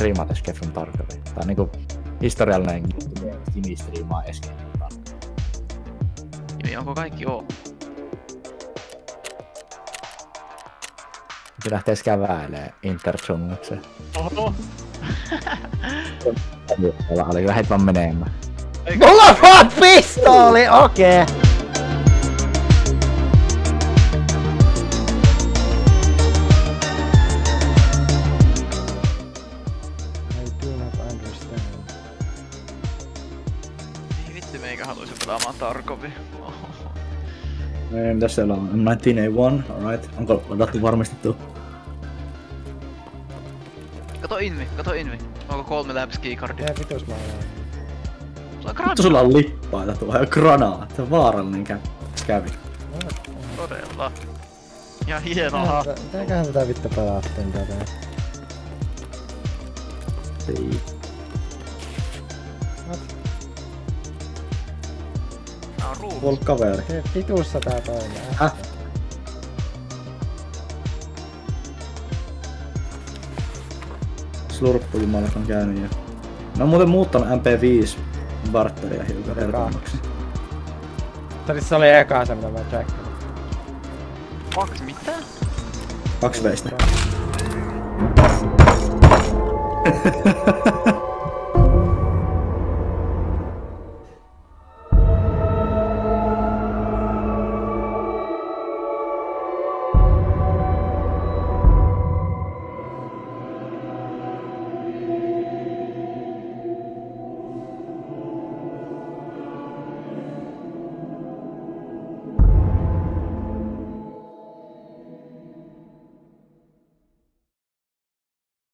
striimaat Escape from Tarkov. Tää on niinku historiallinen Kimi striimaa Escape from Tarkov. Kimi, onko kaikki oo? Se lähtes käväilee Interjungluksen. Oho! Oli lähet vaan menemään. Mulla on vaan pistooli, okei! Ei vittu, meikä haluisi pelaamaan Tarkovia. Mitäs siellä on? M19A1, alright. Onko ladattu varmistettu? Kato Invi. Onko 3 läps keycardia? Tee vitus mä ajan. Sulla on granaatti. Sulla on lippaita tuolla ja granaat. Se on vaarallinen kävi. Todella. Ja hienoa. Mitäköhän tätä vittu pelattiin tätä? Ei. Nää on ruumis. Tuolla kaveri. Vitussa tää toinen. Slurppujumalat on käynyt jo. Ne on muuten muuttanut MP5 barteria hiukan vertaamaksi. Se oli eka se mitä mä tsekkasin. Kaksi mitä? 2 veistä.